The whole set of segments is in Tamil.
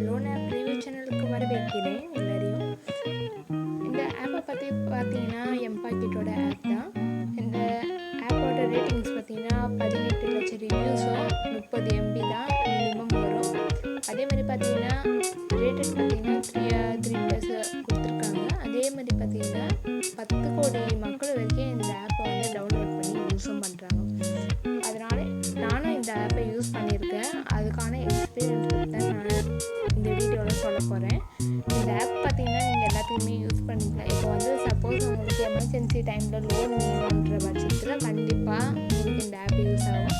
லோன் ஆப் ரிவ்யூ சேனலுக்கு வரவேற்கிறேன் எல்லாரையும். இந்த ஆப்பை பற்றி பார்த்தீங்கன்னா எம்பாக்கெட்டோட ஆப் தான். இந்த ஆப்போட ரேட்டிங்ஸ் பார்த்தீங்கன்னா 18 லட்சம் ரிவ்யூஸும் 30 MB தான் மினிமம் வரும். அதே மாதிரி பார்த்தீங்கன்னா ரேட்டட் பார்த்தீங்கன்னா 3+ கொடுத்துருக்காங்க. அதே மாதிரி பார்த்தீங்கன்னா 10 கோடி மக்கள் வரைக்கும் இந்த ஆப்பை வந்து டவுன்லோட் பண்ணி யூஸும் பண்ணுறாங்க. அதனால நானும் இந்த ஆப்பை யூஸ் பண்ணியிருக்கேன். அதுக்கான எக்ஸ்பீரியன்ஸ் தான் நான் இந்த வீடியோவில் சொல்ல போகிறேன். இந்த ஆப் பார்த்தீங்கன்னா நீங்கள் எல்லாத்தையுமே யூஸ் பண்ணிக்கலாம். இப்போ வந்து சப்போஸ் உங்களுக்கு எமர்ஜென்சி டைமில் லோன் வேணுன்ற பட்சத்தில் கண்டிப்பாக உங்களுக்கு இந்த ஆப் யூஸ் ஆகும்.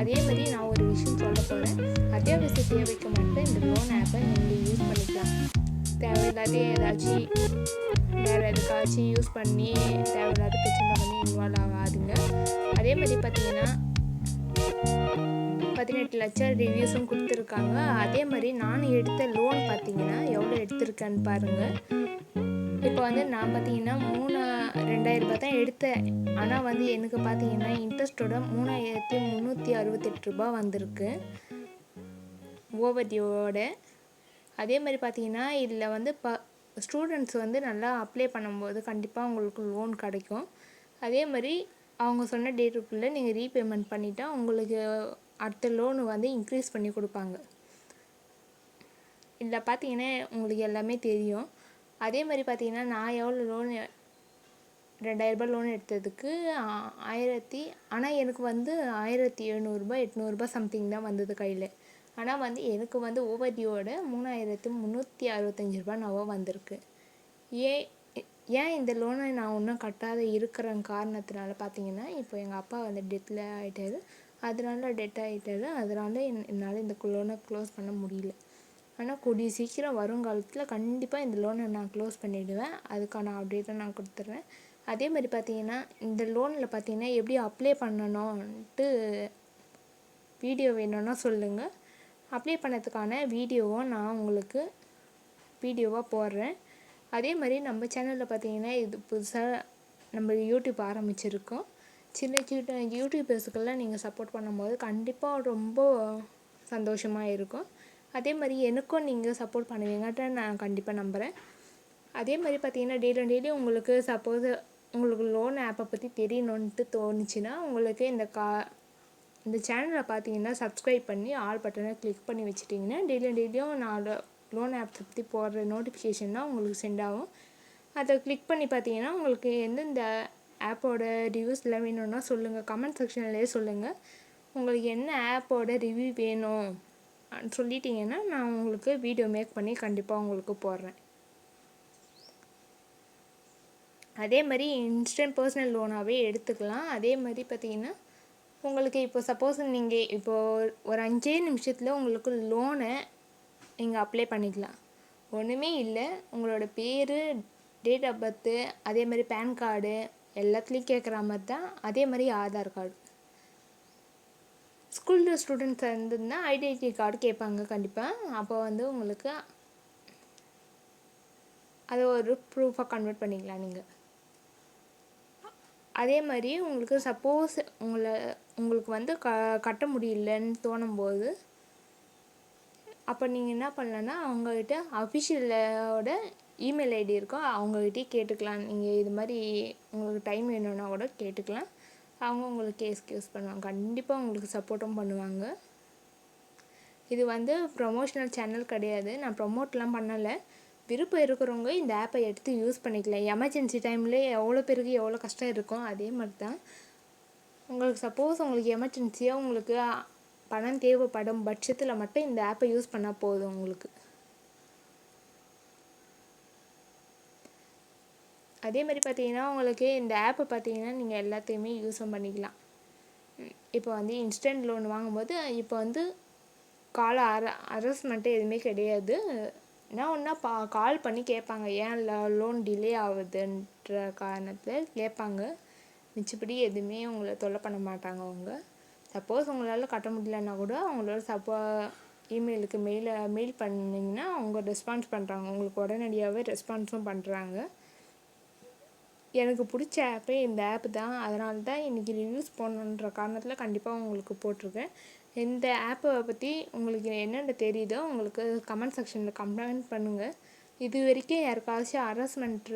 அதே மாதிரி நான் ஒரு விஷயம் சொல்ல போகிறேன். அத்தியாவசிய தேவைக்கு மட்டும் இந்த லோன் ஆப்பை நீங்கள் யூஸ் பண்ணிக்கலாம். தேவையில்லாத ஏதாச்சும் வேறு எதுக்காச்சும் யூஸ் பண்ணி தேவையில்லாத பிரச்சனை பண்ணி இன்வால்வ் ஆகாதுங்க. அதே மாதிரி பார்த்தீங்கன்னா 18 லட்சம் ரிவ்யூஸும் கொடுத்துருக்காங்க. அதே மாதிரி நான் எடுத்த லோன் பார்த்தீங்கன்னா எவ்வளோ எடுத்திருக்கேன்னு பாருங்கள். இப்போ வந்து நான் பார்த்தீங்கன்னா 2000 ரூபாய் தான் எடுத்தேன். ஆனால் வந்து எனக்கு பார்த்தீங்கன்னா இன்ட்ரெஸ்ட்டோட 3368 ரூபாய் வந்திருக்கு ஓவர்டியூவோட. அதே மாதிரி பார்த்தீங்கன்னா இதில் வந்து ஸ்டூடெண்ட்ஸ் வந்து நல்லா அப்ளை பண்ணும்போது கண்டிப்பாக உங்களுக்கு லோன் கிடைக்கும். அதே மாதிரி அவங்க சொன்ன டேட்டுக்குள்ளே நீங்கள் ரீபேமெண்ட் பண்ணிட்டா உங்களுக்கு அடுத்த லோனு வந்து இன்க்ரீஸ் பண்ணி கொடுப்பாங்க. இதில் பார்த்தீங்கன்னா உங்களுக்கு எல்லாமே தெரியும். அதே மாதிரி பார்த்தீங்கன்னா நான் எவ்வளோ லோன் 2000 ரூபாய் லோன் எடுத்ததுக்கு 1000 ஆனால் எனக்கு வந்து 1700 800 சம்திங் தான் வந்தது கையில். ஆனால் வந்து எனக்கு வந்து ஓவர்டியூவோட 3365 ரூபாய் நவோ வந்திருக்கு. ஏன் இந்த லோனை நான் இன்னும் கட்டாத இருக்கிற காரணத்தினால பார்த்தீங்கன்னா இப்போ எங்கள் அப்பா வந்து டெத்தில் ஆகிட்டாரு. அதனால என்னால் இந்த லோனை க்ளோஸ் பண்ண முடியல. ஆனால் கூடிய சீக்கிரம் வருங்காலத்தில் கண்டிப்பாக இந்த லோனை நான் க்ளோஸ் பண்ணிவிடுவேன். அதுக்கான அப்டேட்டை நான் கொடுத்துட்றேன். அதே மாதிரி பார்த்தீங்கன்னா இந்த லோனில் பார்த்தீங்கன்னா எப்படி அப்ளை பண்ணணுன்ட்டு வீடியோ வேணும்னா சொல்லுங்கள். அப்ளை பண்ணதுக்கான வீடியோவும் நான் உங்களுக்கு வீடியோவாக போடுறேன். அதே மாதிரி நம்ம சேனலில் பார்த்தீங்கன்னா இது புதுசாக நம்ம யூடியூப் ஆரம்பிச்சிருக்கோம். சின்ன யூடியூபர்ஸுக்கெல்லாம் நீங்கள் சப்போர்ட் பண்ணும்போது கண்டிப்பாக ரொம்ப சந்தோஷமாக இருக்கும். அதே மாதிரி எனக்கும் நீங்கள் சப்போர்ட் பண்ணுவீங்கன்ட்டு நான் கண்டிப்பாக நம்புகிறேன். அதே மாதிரி பார்த்தீங்கன்னா டெய்லி உங்களுக்கு சப்போஸ் உங்களுக்கு லோன் ஆப்பை பற்றி தெரியணுன்ட்டு தோணுச்சுன்னா உங்களுக்கு இந்த சேனலை பார்த்தீங்கன்னா சப்ஸ்கிரைப் பண்ணி ஆல் பட்டனை கிளிக் பண்ணி வச்சுட்டிங்கன்னா டெய்லியும் நான் லோன் ஆப் பற்றி போடுற நோட்டிஃபிகேஷன் தான் உங்களுக்கு சென்ட் ஆகும். அதை கிளிக் பண்ணி பார்த்தீங்கன்னா உங்களுக்கு எந்தெந்த ஆப்போட ரிவ்யூஸ் எல்லாம் வேணும்னா சொல்லுங்கள். கமெண்ட் செக்ஷன்லேயே சொல்லுங்கள். உங்களுக்கு என்ன ஆப்போட ரிவ்யூ வேணும் சொல்லிட்டீங்கன்னா நான் உங்களுக்கு வீடியோ மேக் பண்ணி கண்டிப்பாக உங்களுக்கு போடுறேன். அதே மாதிரி இன்ஸ்டன்ட் பர்சனல் லோனாகவே எடுத்துக்கலாம். அதே மாதிரி பார்த்தீங்கன்னா உங்களுக்கு இப்போ சப்போஸ் நீங்கள் இப்போது ஒரு 5 நிமிஷத்தில் உங்களுக்கு லோனை நீங்கள் அப்ளை பண்ணிக்கலாம். ஒன்றுமே இல்லை, உங்களோட பேர், டேட் ஆஃப் பர்த்து, அதே மாதிரி பேன் கார்டு எல்லாத்துலேயும் கேட்குற மாதிரி தான். அதே மாதிரி ஆதார் கார்டு, ஸ்கூலில் ஸ்டூடெண்ட்ஸ் இருந்ததுன்னா ஐடென்டிட்டி கார்டு கேட்பாங்க கண்டிப்பாக. அப்போ வந்து உங்களுக்கு அதை ஒரு ப்ரூஃபாக கன்வெர்ட் பண்ணிக்கலாம் நீங்கள். அதே மாதிரி உங்களுக்கு சப்போஸ் உங்களுக்கு வந்து கட்ட முடியலன்னு தோணும்போது அப்போ நீங்கள் என்ன பண்ணலான்னா அவங்கக்கிட்ட அஃபிஷியலோட இமெயில் ஐடி இருக்கும், அவங்கக்கிட்டே கேட்டுக்கலாம். நீங்கள் இது மாதிரி உங்களுக்கு டைம் வேணும்னா கூட கேட்டுக்கலாம். அவங்க உங்களுக்கு கேஸ்க்கு யூஸ் பண்ணுவாங்க. கண்டிப்பாக உங்களுக்கு சப்போர்ட்டும் பண்ணுவாங்க. இது வந்து ப்ரொமோஷனல் சேனல் கிடையாது, நான் ப்ரொமோட்லாம் பண்ணலை. விருப்பம் இருக்கிறவங்க இந்த ஆப்பை எடுத்து யூஸ் பண்ணிக்கலாம். எமர்ஜென்சி டைமில் எவ்வளோ பேருக்கு எவ்வளோ கஷ்டம் இருக்கும் அதே மாதிரி தான் உங்களுக்கு. சப்போஸ் உங்களுக்கு எமர்ஜென்சியாக உங்களுக்கு பணம் தேவைப்படும் பட்சத்தில் மட்டும் இந்த ஆப்பை யூஸ் பண்ணால் போதும் உங்களுக்கு. அதே மாதிரி பார்த்தீங்கன்னா உங்களுக்கு இந்த ஆப்பை பார்த்தீங்கன்னா நீங்கள் எல்லாத்தையுமே யூஸும் பண்ணிக்கலாம். இப்போ வந்து இன்ஸ்டன்ட் லோன் வாங்கும்போது இப்போ வந்து அரஸ்மெண்ட்டு எதுவுமே கிடையாது. ஒன்றா கால் பண்ணி கேட்பாங்க ஏன் லோன் டிலே ஆகுதுன்ற காரணத்தில் கேட்பாங்க. மிச்சப்படி எதுவுமே உங்களை தொல்லை பண்ண மாட்டாங்க அவங்க. சப்போஸ் உங்களால் கட்ட முடியலன்னா கூட அவங்களோட இமெயிலுக்கு மெயில் பண்ணிங்கன்னா அவங்க ரெஸ்பான்ஸ் பண்ணுறாங்க. உங்களுக்கு உடனடியாகவே ரெஸ்பான்ஸும் பண்ணுறாங்க. எனக்கு பிடிச்ச ஆப்பே இந்த ஆப்பு தான். அதனால தான் இன்றைக்கி ரிவ்யூஸ் போடணுன்ற காரணத்தில் கண்டிப்பாக உங்களுக்கு போட்டிருக்கேன். இந்த ஆப்பை பற்றி உங்களுக்கு என்னென்ன தெரியுதோ உங்களுக்கு கமெண்ட் செக்ஷனில் கமெண்ட் பண்ணுங்கள். இது வரைக்கும் யாருக்காச்சும் ஹராஸ்மெண்ட்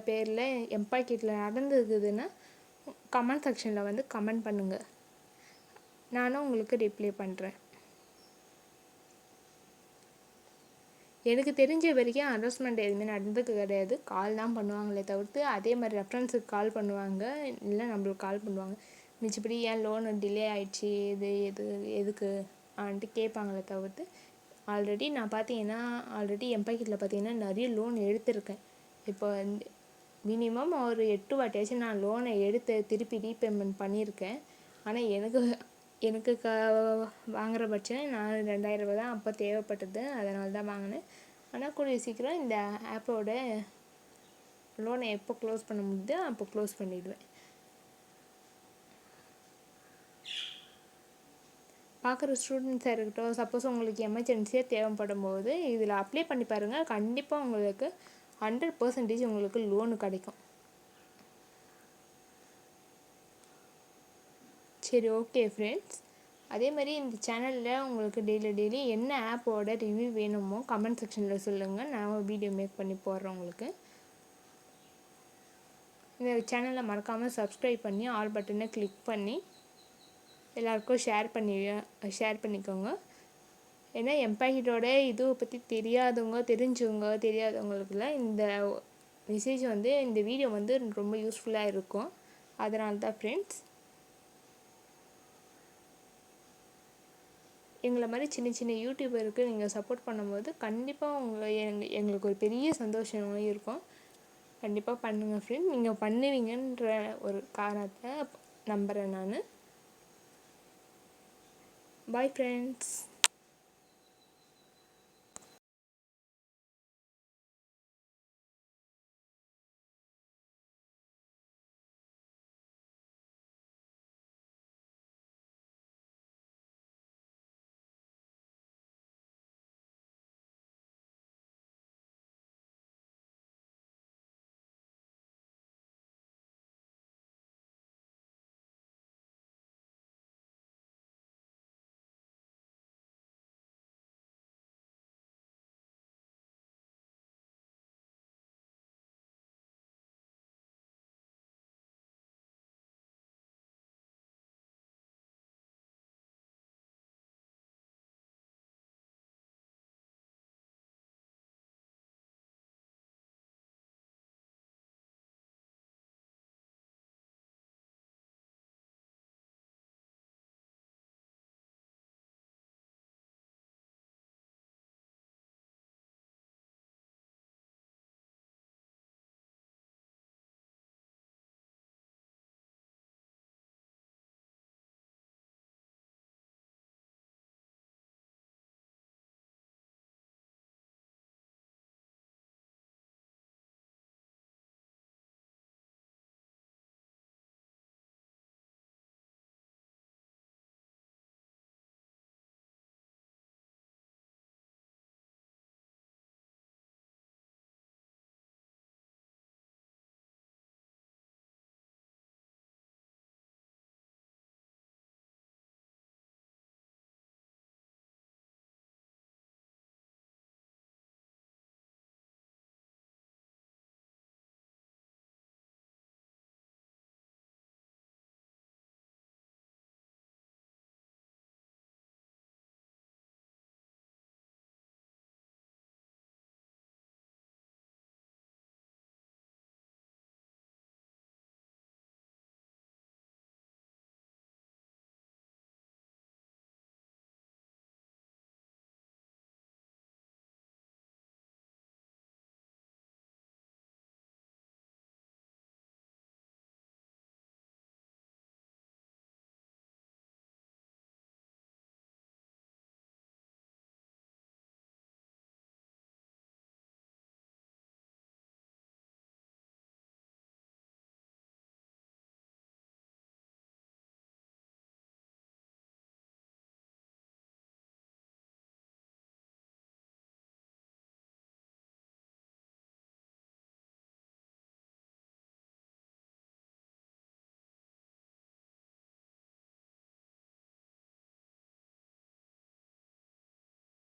பேரில் எம்ப்ளாய்கிட்ட நடந்துருக்குதுன்னா கமெண்ட் செக்ஷனில் வந்து கமெண்ட் பண்ணுங்கள். நானும் உங்களுக்கு ரிப்ளை பண்ணுறேன். எனக்கு தெரிஞ்ச வரைக்கும் ஹராஸ்மெண்ட் எதுவுமே நடந்தது கிடையாது. கால் தான் பண்ணுவாங்களே தவிர்த்து, அதே மாதிரி ரெஃபரன்ஸுக்கு கால் பண்ணுவாங்க, இல்லை நம்மளுக்கு கால் பண்ணுவாங்க. மிச்சப்படி ஏன் லோனு டிலே ஆகிடுச்சி, எதுக்கு கேட்பாங்களே தவிர்த்து, நான் பார்த்தீங்கன்னா எம்ப்ளாய்கிட்ட பார்த்தீங்கன்னா நிறைய லோன் எடுத்திருக்கேன். இப்போ மினிமம் ஒரு 8 வாட்டியாச்சும் நான் லோனை எடுத்து திருப்பி ரீபேமெண்ட் பண்ணியிருக்கேன். ஆனால் எனக்கு வாங்குகிற பட்சம் நான் 2000 ரூபா தான் அப்போ தேவைப்பட்டது, அதனால தான் வாங்கினேன். ஆனால் கூடிய சீக்கிரம் இந்த ஆப்போட லோனை எப்போ க்ளோஸ் பண்ண முடியுதோ அப்போ க்ளோஸ் பண்ணிவிடுவேன். பார்க்குற ஸ்டூடெண்ட்ஸாக இருக்கட்டும், சப்போஸ் உங்களுக்கு எமர்ஜென்சியாக தேவைப்படும் போது இதில் அப்ளை பண்ணி பாருங்கள். கண்டிப்பாக உங்களுக்கு 100% உங்களுக்கு லோனு கிடைக்கும். சரி, ஓகே ஃப்ரெண்ட்ஸ். அதே மாதிரி இந்த சேனலில் உங்களுக்கு டெய்லி என்ன ஆப்போட ரிவ்யூ வேணுமோ கமெண்ட் செக்ஷனில் சொல்லுங்கள். நான் வீடியோ மேக் பண்ணி போடுறேன் உங்களுக்கு. இந்த சேனலை மறக்காமல் சப்ஸ்கிரைப் பண்ணி ஆல் பட்டனை கிளிக் பண்ணி எல்லாருக்கும் ஷேர் பண்ணிக்கோங்க. ஏன்னா எம்ப்ளாய்கிட்டோட இதுவை பற்றி தெரியாதவங்களுக்குலாம் இந்த மெசேஜ் வந்து இந்த வீடியோ வந்து ரொம்ப யூஸ்ஃபுல்லாக இருக்கும். அதனால தான் ஃப்ரெண்ட்ஸ், எங்களை மாதிரி சின்ன யூடியூபருக்கு நீங்கள் சப்போர்ட் பண்ணும்போது கண்டிப்பாக எங்களுக்கு ஒரு பெரிய சந்தோஷம் இருக்கும். கண்டிப்பாக பண்ணுங்கள் ஃப்ரெண்ட். நீங்கள் பண்ணுவீங்கன்ற ஒரு காரணத்தை நம்புகிறேன் நான். Bye friends.